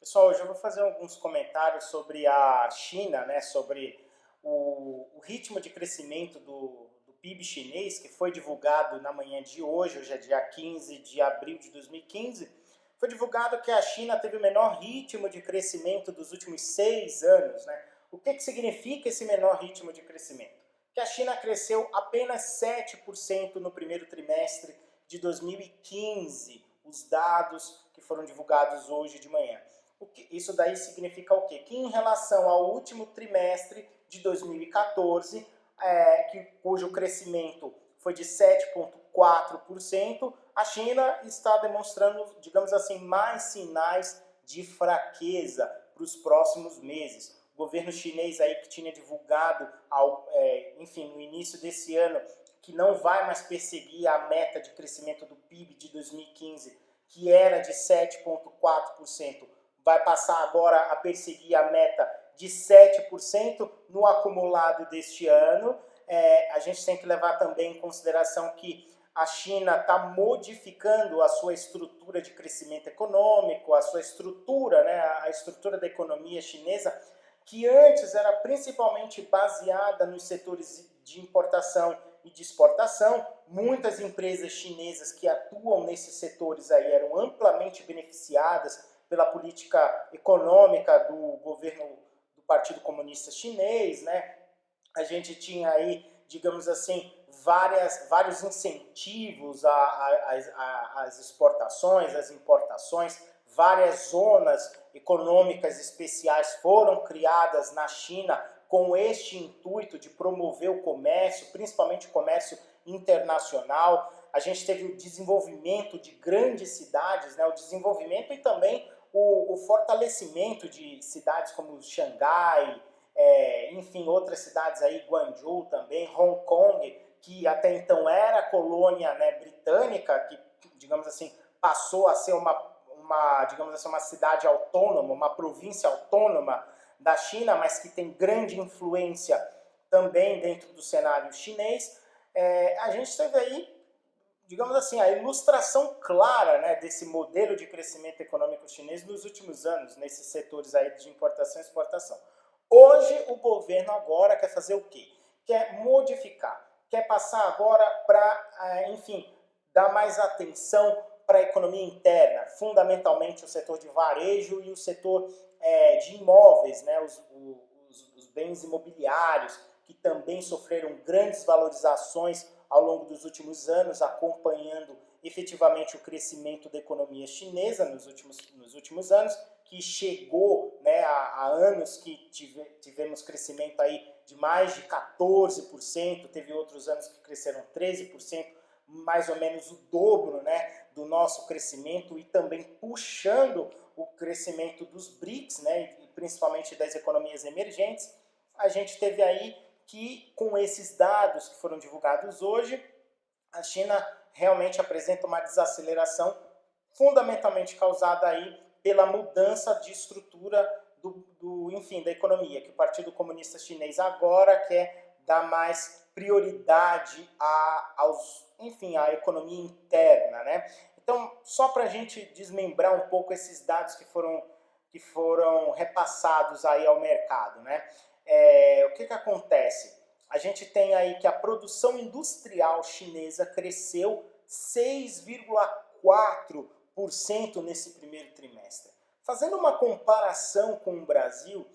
Pessoal, hoje eu vou fazer alguns comentários sobre a China, né, sobre o ritmo de crescimento do PIB chinês, que foi divulgado na manhã de hoje é dia 15 de abril de 2015. Foi divulgado que a China teve o menor ritmo de crescimento dos últimos 6 anos. Né? O que significa esse menor ritmo de crescimento? Que a China cresceu apenas 7% no primeiro trimestre de 2015, os dados que foram divulgados hoje de manhã. Isso daí significa o quê? Que em relação ao último trimestre de 2014, cujo crescimento foi de 7,4%, a China está demonstrando, digamos assim, mais sinais de fraqueza para os próximos meses. O governo chinês aí que tinha divulgado, enfim, no início desse ano, que não vai mais perseguir a meta de crescimento do PIB de 2015, que era de 7,4%, vai passar agora a perseguir a meta de 7% no acumulado deste ano. A gente tem que levar também em consideração que a China está modificando a sua estrutura de crescimento econômico, a sua estrutura, né, a estrutura da economia chinesa, que antes era principalmente baseada nos setores de importação e de exportação. Muitas empresas chinesas que atuam nesses setores aí eram amplamente beneficiadas pela política econômica do governo do Partido Comunista Chinês, né? A gente tinha aí, digamos assim, vários incentivos às exportações, às importações, várias zonas econômicas especiais foram criadas na China com este intuito de promover o comércio, principalmente o comércio internacional. A gente teve o desenvolvimento de grandes cidades, né? O desenvolvimento e também o fortalecimento de cidades como Xangai, enfim, outras cidades aí, Guangzhou também, Hong Kong, que até então era colônia, né, britânica, que, digamos assim, passou a ser digamos assim, uma cidade autônoma, uma província autônoma da China, mas que tem grande influência também dentro do cenário chinês. A gente teve aí, digamos assim, a ilustração clara, né, desse modelo de crescimento econômico chinês nos últimos anos, nesses setores aí de importação e exportação. Hoje, o governo agora quer fazer o quê? Quer modificar, quer passar agora para, enfim, dar mais atenção para a economia interna, fundamentalmente o setor de varejo e o setor de imóveis, né, os bens imobiliários, que também sofreram grandes valorizações ao longo dos últimos anos, acompanhando efetivamente o crescimento da economia chinesa nos últimos anos, que chegou, né, a anos que tivemos crescimento aí de mais de 14%, teve outros anos que cresceram 13%, mais ou menos o dobro, né, do nosso crescimento, e também puxando o crescimento dos BRICS, né, e principalmente das economias emergentes. A gente teve aí que, com esses dados que foram divulgados hoje, a China realmente apresenta uma desaceleração fundamentalmente causada aí pela mudança de estrutura enfim, da economia, que o Partido Comunista Chinês agora quer dar mais prioridade à economia interna, né? Então, só para a gente desmembrar um pouco esses dados que foram repassados aí ao mercado, né? O que acontece? A gente tem aí que a produção industrial chinesa cresceu 6,4% nesse primeiro trimestre. Fazendo uma comparação com o Brasil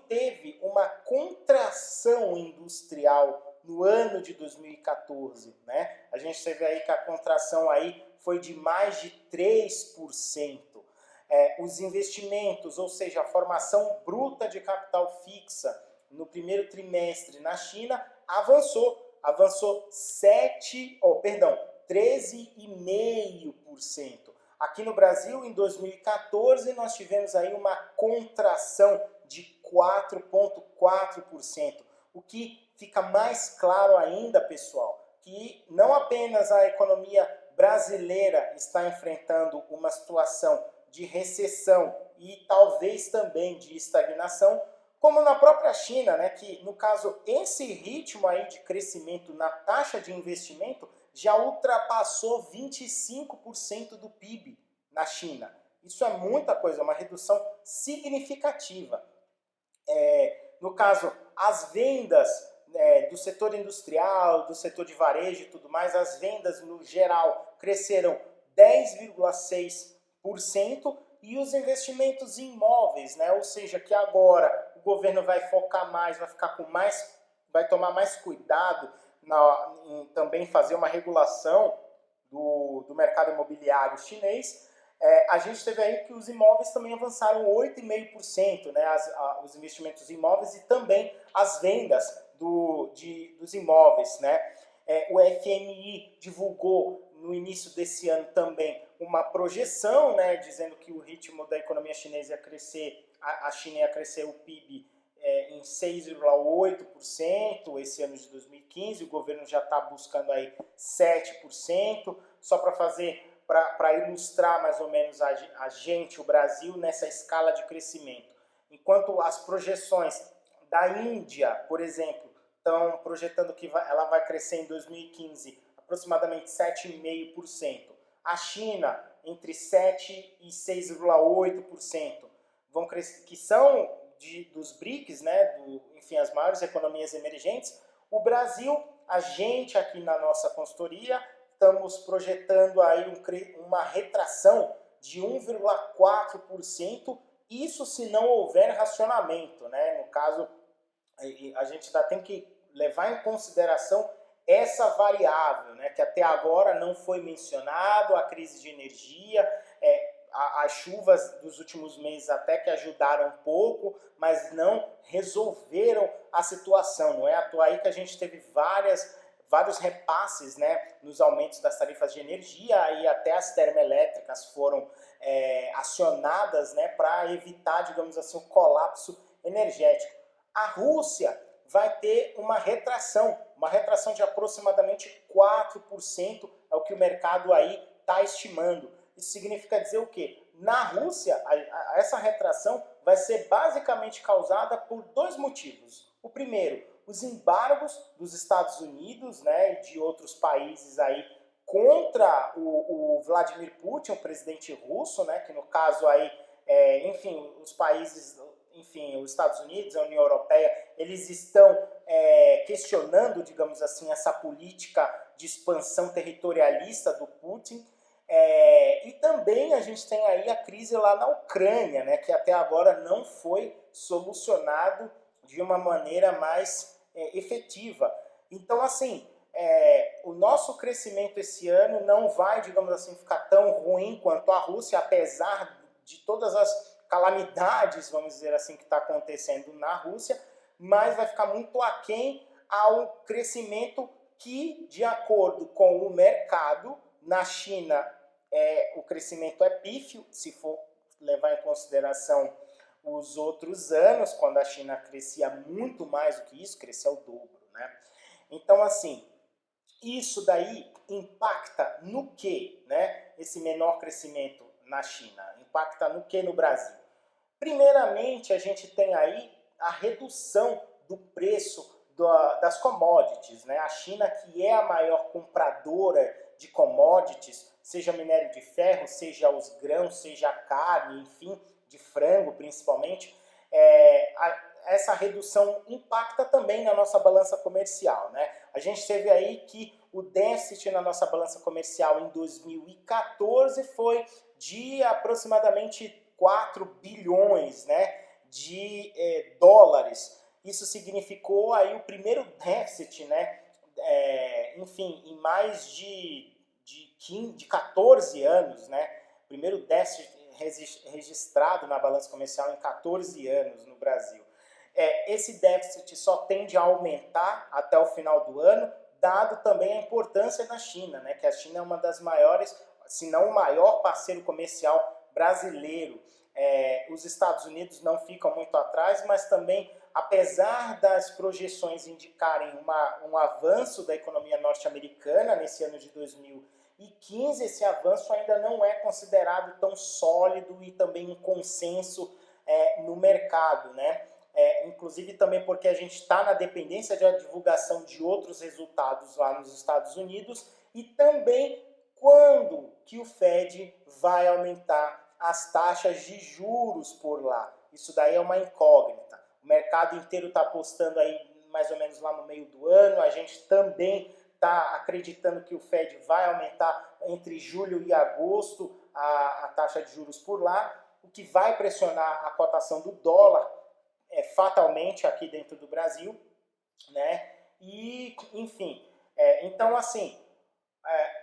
teve uma contração industrial no ano de 2014, né? A gente teve aí que a contração aí foi de mais de 3%. Os investimentos, ou seja, a formação bruta de capital fixa no primeiro trimestre na China avançou 13,5%. Aqui no Brasil, em 2014, nós tivemos aí uma contração de 4,4%, o que fica mais claro ainda, pessoal, que não apenas a economia brasileira está enfrentando uma situação de recessão e talvez também de estagnação, como na própria China, né, que, no caso, esse ritmo aí de crescimento na taxa de investimento já ultrapassou 25% do PIB na China. Isso é muita coisa, uma redução significativa. No caso, as vendas do setor industrial, do setor de varejo e tudo mais, as vendas no geral cresceram 10,6% e os investimentos em imóveis, né? Ou seja, que agora o governo vai focar mais, vai tomar mais cuidado em também fazer uma regulação do mercado imobiliário chinês. A gente teve aí que os imóveis também avançaram 8,5%, né, os investimentos em imóveis e também as vendas dos imóveis. Né? O FMI divulgou no início desse ano também uma projeção, né, dizendo que o ritmo da economia chinesa ia crescer, a China ia crescer o PIB em 6,8% esse ano de 2015, o governo já está buscando aí 7%, só para ilustrar mais ou menos a gente, o Brasil, nessa escala de crescimento. Enquanto as projeções da Índia, por exemplo, estão projetando que ela vai crescer em 2015 aproximadamente 7,5%. A China, entre 7% e 6,8%, vão crescer, que são dos BRICS, né, enfim, as maiores economias emergentes. O Brasil, a gente aqui na nossa consultoria, estamos projetando aí uma retração de 1,4%, isso se não houver racionamento, né? No caso, a gente ainda tem que levar em consideração essa variável, né? Que até agora não foi mencionado, a crise de energia, as chuvas dos últimos meses até que ajudaram um pouco, mas não resolveram a situação. Não é à toa aí que a gente teve vários repasses, né, nos aumentos das tarifas de energia, e até as termoelétricas foram acionadas, né, para evitar, digamos assim, o colapso energético. A Rússia vai ter uma retração de aproximadamente 4%, é o que o mercado aí está estimando. Isso significa dizer o quê? Na Rússia, essa retração vai ser basicamente causada por dois motivos. O primeiro, os embargos dos Estados Unidos, né, e de outros países aí contra o Vladimir Putin, o presidente russo, né, que no caso aí, enfim, os países, enfim, os Estados Unidos, a União Europeia, eles estão questionando, digamos assim, essa política de expansão territorialista do Putin. E também a gente tem aí a crise lá na Ucrânia, né, que até agora não foi solucionado de uma maneira mais efetiva. Então, assim, o nosso crescimento esse ano não vai, digamos assim, ficar tão ruim quanto a Rússia, apesar de todas as calamidades, vamos dizer assim, que está acontecendo na Rússia, mas vai ficar muito aquém ao crescimento que, de acordo com o mercado, na China o crescimento é pífio, se for levar em consideração os outros anos, quando a China crescia muito mais do que isso, crescia o dobro, né? Então, assim, isso daí impacta no quê, né? Esse menor crescimento na China, impacta no quê no Brasil? Primeiramente, a gente tem aí a redução do preço das commodities, né? A China, que é a maior compradora de commodities, seja minério de ferro, seja os grãos, seja a carne, enfim, de frango principalmente, essa redução impacta também na nossa balança comercial, né? A gente teve aí que o déficit na nossa balança comercial em 2014 foi de aproximadamente 4 bilhões, né, de dólares. Isso significou aí o primeiro déficit, né, enfim, em mais de 14 anos, né, primeiro déficit registrado na balança comercial em 14 anos no Brasil. Esse déficit só tende a aumentar até o final do ano, dado também a importância da China, né, que a China é uma das maiores, se não o maior parceiro comercial brasileiro. Os Estados Unidos não ficam muito atrás, mas também, apesar das projeções indicarem um avanço da economia norte-americana nesse ano de 2015, esse avanço ainda não é considerado tão sólido e também um consenso no mercado, né? Inclusive também porque a gente está na dependência da divulgação de outros resultados lá nos Estados Unidos, e também quando que o Fed vai aumentar as taxas de juros por lá. Isso daí é uma incógnita. O mercado inteiro está apostando aí mais ou menos lá no meio do ano. A gente também está acreditando que o Fed vai aumentar entre julho e agosto a taxa de juros por lá, o que vai pressionar a cotação do dólar fatalmente aqui dentro do Brasil, né? E, enfim, então assim,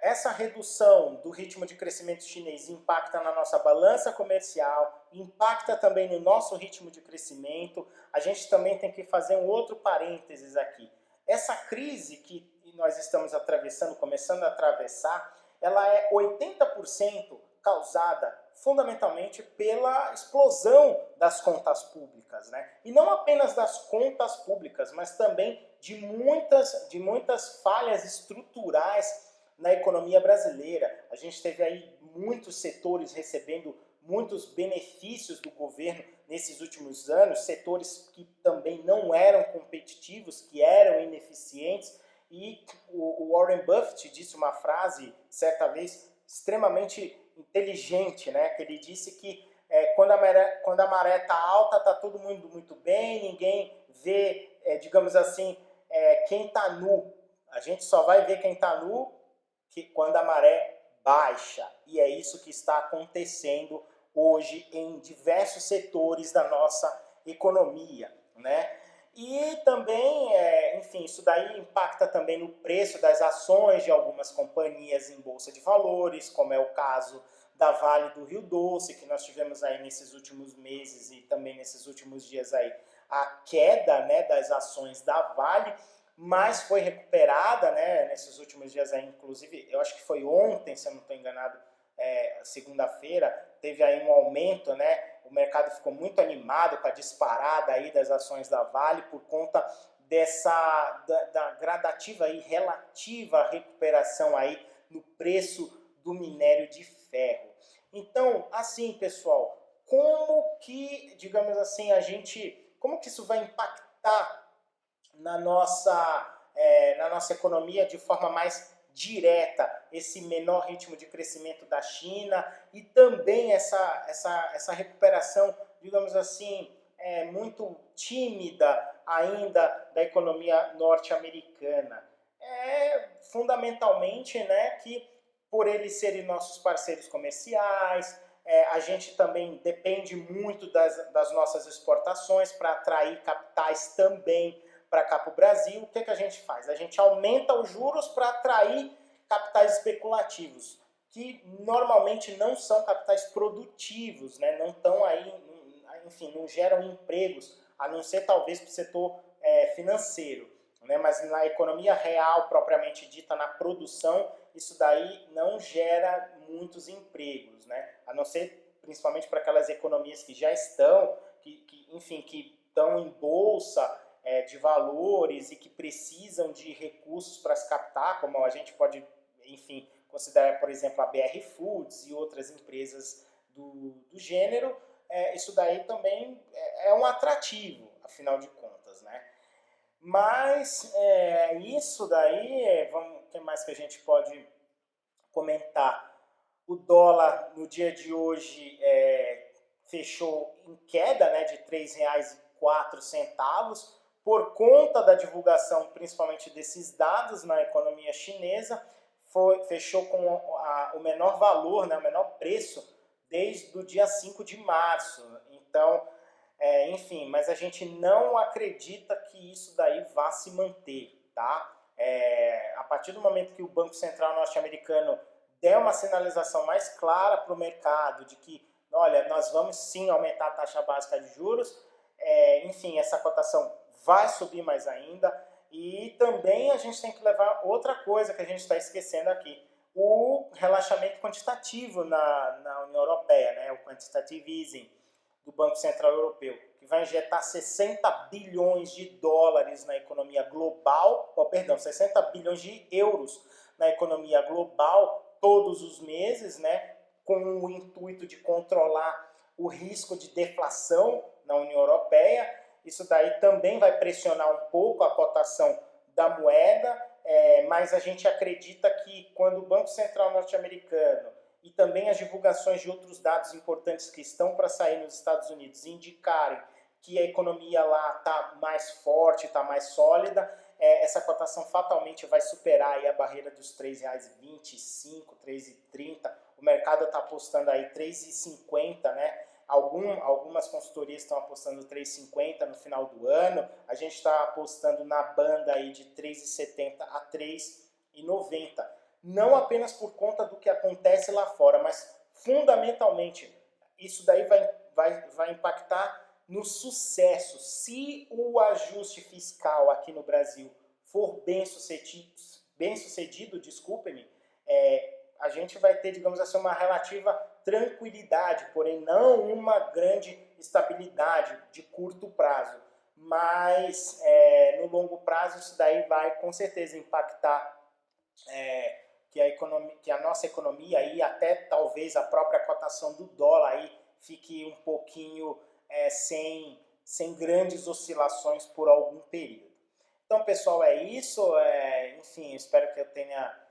essa redução do ritmo de crescimento chinês impacta na nossa balança comercial, impacta também no nosso ritmo de crescimento. A gente também tem que fazer um outro parênteses aqui. Essa crise que nós estamos atravessando, começando a atravessar, ela é 80% causada fundamentalmente pela explosão das contas públicas, né? E não apenas das contas públicas, mas também de muitas falhas estruturais na economia brasileira. A gente teve aí muitos setores recebendo muitos benefícios do governo nesses últimos anos, setores que também não eram competitivos, que eram ineficientes, e o Warren Buffett disse uma frase, certa vez, extremamente inteligente, né? Que ele disse que quando a maré está alta, está todo mundo muito bem, ninguém vê, digamos assim, quem está nu. A gente só vai ver quem está nu quando a maré baixa. E é isso que está acontecendo hoje em diversos setores da nossa economia, né? E também, enfim, isso daí impacta também no preço das ações de algumas companhias em bolsa de valores, como é o caso da Vale do Rio Doce, que nós tivemos aí nesses últimos meses e também nesses últimos dias aí a queda, né, das ações da Vale, mas foi recuperada, né, nesses últimos dias aí, inclusive, eu acho que foi ontem, se eu não estou enganado, segunda-feira, teve aí um aumento, né, o mercado ficou muito animado com a disparada aí das ações da Vale por conta da gradativa e relativa recuperação aí no preço do minério de ferro. Então, assim, pessoal, como que, digamos assim, como que isso vai impactar na nossa economia de forma mais direta, esse menor ritmo de crescimento da China e também essa recuperação, digamos assim, muito tímida ainda da economia norte-americana. Fundamentalmente, né, que por eles serem nossos parceiros comerciais, a gente também depende muito das nossas exportações para atrair capitais também para cá para o Brasil. O que a gente faz? A gente aumenta os juros para atrair capitais especulativos, que normalmente não são capitais produtivos, né? Não estão aí, enfim, não geram empregos, a não ser talvez para o setor financeiro, né? Mas na economia real, propriamente dita, na produção, isso daí não gera muitos empregos, né? A não ser principalmente para aquelas economias que já estão, enfim, que estão em bolsa de valores e que precisam de recursos para se captar, como a gente pode, enfim, considerar, por exemplo, a BR Foods e outras empresas do gênero. Isso daí também é um atrativo, afinal de contas, né? Mas isso daí, o que mais que a gente pode comentar? O dólar no dia de hoje fechou em queda, né, de R$ 3,04 por conta da divulgação principalmente desses dados na economia chinesa. Fechou com o menor valor, né, o menor preço desde o dia 5 de março. Então, enfim, mas a gente não acredita que isso daí vá se manter, tá? A partir do momento que o Banco Central norte-americano der uma sinalização mais clara para o mercado de que, olha, nós vamos sim aumentar a taxa básica de juros, enfim, essa cotação vai subir mais ainda. E também a gente tem que levar outra coisa que a gente está esquecendo aqui, o relaxamento quantitativo na União Europeia, né, o quantitative easing do Banco Central Europeu, que vai injetar 60 bilhões de dólares na economia global, 60 bilhões de euros na economia global todos os meses, né, com o intuito de controlar o risco de deflação na União Europeia. Isso daí também vai pressionar um pouco a cotação da moeda, mas a gente acredita que quando o Banco Central norte-americano e também as divulgações de outros dados importantes que estão para sair nos Estados Unidos indicarem que a economia lá está mais forte, está mais sólida, essa cotação fatalmente vai superar aí a barreira dos R$ 3,25, R$ 3,30. O mercado está apostando aí R$ 3,50, né? Algumas consultorias estão apostando R$ 3,50 no final do ano. A gente está apostando na banda aí de R$ 3,70 a R$ 3,90. Não apenas por conta do que acontece lá fora, mas fundamentalmente isso daí vai impactar no sucesso. Se o ajuste fiscal aqui no Brasil for bem sucedido, desculpem-me, a gente vai ter, digamos assim, uma relativa tranquilidade, porém não uma grande estabilidade de curto prazo. Mas no longo prazo isso daí vai com certeza impactar que a nossa economia e até talvez a própria cotação do dólar aí fique um pouquinho sem grandes oscilações por algum período. Então, pessoal, é isso. Enfim, espero que eu tenha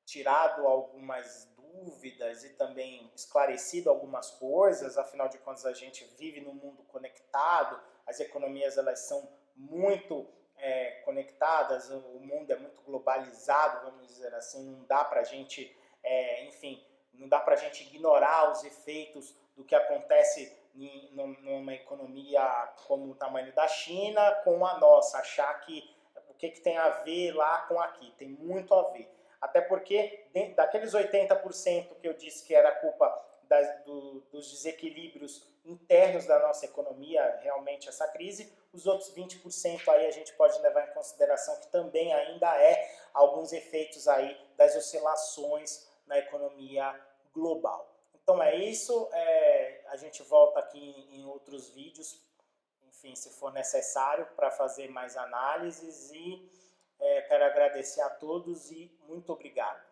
tirado algumas dúvidas e também esclarecido algumas coisas. Afinal de contas, a gente vive num mundo conectado, as economias elas são muito conectadas, o mundo é muito globalizado, vamos dizer assim, não dá para a gente, enfim, não dá para a gente ignorar os efeitos do que acontece numa economia como o tamanho da China com a nossa, achar que o que tem a ver lá com aqui, tem muito a ver. Até porque daqueles 80% que eu disse que era culpa dos desequilíbrios internos da nossa economia, realmente essa crise, os outros 20% aí a gente pode levar em consideração que também ainda alguns efeitos aí das oscilações na economia global. Então é isso, a gente volta aqui em outros vídeos, enfim, se for necessário, para fazer mais análises e quero agradecer a todos e muito obrigado.